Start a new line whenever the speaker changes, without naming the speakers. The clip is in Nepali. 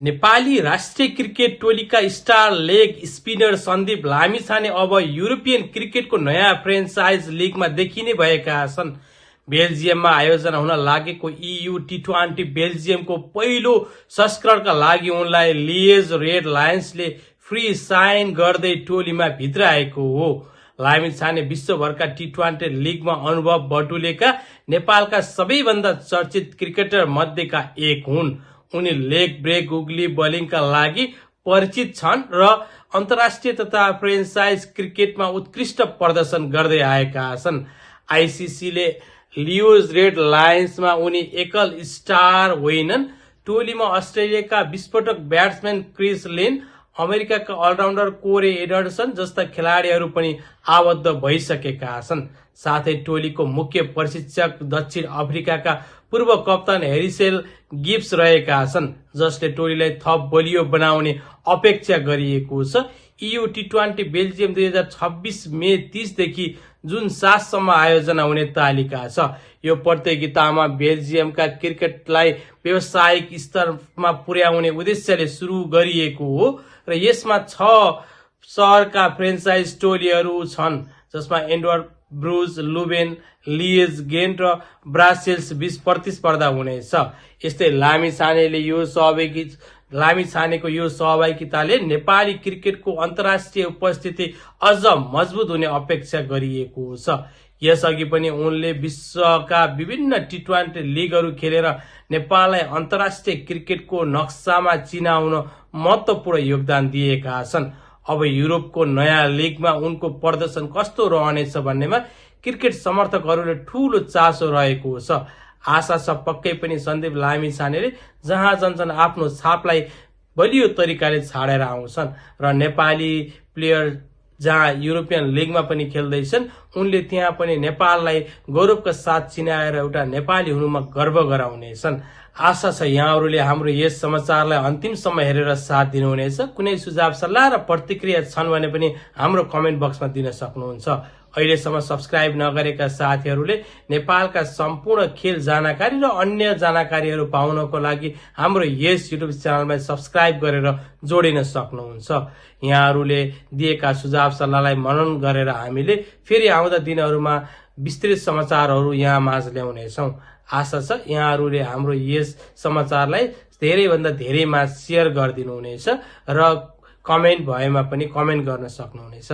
नेपाली राष्ट्रिय क्रिकेट टोलीका star leg spinner Sandeep Lamichhane अब युरोपियन क्रिकेटको नयाँ फ्रेन्चाइज लिगमा देखिने भएका छन्। बेल्जियममा आयोजना हुन लागेको EU T20 बेल्जियमको पहिलो संस्करणका लागि उनलाई लिएज रेड लायन्सले फ्री साइन गर्दै टोलीमा भित्राएको हो। लामिछाने विश्वभरका T20 लिगमा अनुभव बटुलेका नेपालका सबैभन्दा चर्चित क्रिकेटर मध्येका एक हुन्। उनी लेग ब्रेक उग्ली बलिङका लागि परिचित छन् र अन्तर्राष्ट्रिय तथा फ्रेन्चाइज क्रिकेटमा उत्कृष्ट प्रदर्शन गर्दै आएका छन्। आईसीसीले लियोज रेड लायन्समा उनी एकल स्टार होइनन्। टोलीमा अस्ट्रेलियाका विस्फोटक ब्याट्सम्यान क्रिस लिन, अमेरिकाका अलराउन्डर कोरे एडर्सन जस्ता खेलाडीहरू पनि आबद्ध भइसकेका छन्। साथै टोलीको मुख्य प्रशिक्षक दक्षिण अफ्रिकाका पूर्व कप्तान हेरिसेल गिब्स रहेका छन्, जसले टोलीलाई थप बलियो बनाउने अपेक्षा गरिएको छ। EU T20 बेल्जियम 2026 मे 30 देखि जुन 7 सम्म आयोजना हुने तालिका छ। यो प्रतियोगितामा बेल्जियमका क्रिकेटलाई व्यावसायिक स्तरमा पुर्याउने उद्देश्यले सुरु गरिएको हो र यसमा 6 शहरका फ्रेन्चाइज टोलीहरू छन्, जसमा एन्डवर्प, ब्रुज, लुबेन, लिएज, गेन्ट र ब्रासेल्स बीच प्रतिस्पर्धा हुनेछ। यस्तै लामिछानेको यो सहभागिताले नेपाली क्रिकेटको अन्तर्राष्ट्रिय उपस्थिति अझ मजबुत हुने अपेक्षा गरिएको छ। यसअघि पनि उनले विश्वका विभिन्न T20 लिगहरू खेलेर नेपाललाई अन्तर्राष्ट्रिय क्रिकेटको नक्सामा चिनाउन महत्वपूर्ण योगदान दिएका छन्। अब युरोपको नयाँ लिगमा उनको प्रदर्शन कस्तो रहनेछ भन्नेमा क्रिकेट समर्थकहरूले ठूलो चासो रहेको छ। आशा छ पक्कै पनि सन्दीप लामिछानेले जहाँ जान्छन् आफ्नो छापलाई बलियो तरिकाले छाडेर आउँछन् र नेपाली प्लेयर जहाँ युरोपियन लिगमा पनि खेल्दैछन् उनले त्यहाँ पनि नेपाललाई गौरवका साथ चिनाएर एउटा नेपाली हुनुमा गर्व गराउनेछन्। आशा छ यहाँहरूले हाम्रो यस समाचारलाई अन्तिमसम्म हेरेर साथ दिनुहुनेछ। कुनै सुझाव सल्लाह र प्रतिक्रिया छन् भने पनि हाम्रो कमेन्ट बक्समा दिन सक्नुहुन्छ। अहिलेसम्म सब्स्क्राइब नगरेका साथीहरूले नेपालका सम्पूर्ण खेल जानकारी र अन्य जानकारीहरू पाउनको लागि हाम्रो यस युट्युब च्यानलमा सब्स्क्राइब गरेर जोडिन सक्नुहुन्छ। यहाँहरूले दिएका सुझाव सल्लाहलाई मनन गरेर हामीले फेरि आउँदा दिनहरूमा विस्तृत समाचारहरू यहाँ माझ ल्याउनेछौँ। आशा छ यहाँहरूले हाम्रो यस समाचारलाई धेरैभन्दा धेरैमा सेयर गरिदिनुहुनेछ र कमेन्ट भएमा पनि कमेन्ट गर्न सक्नुहुनेछ।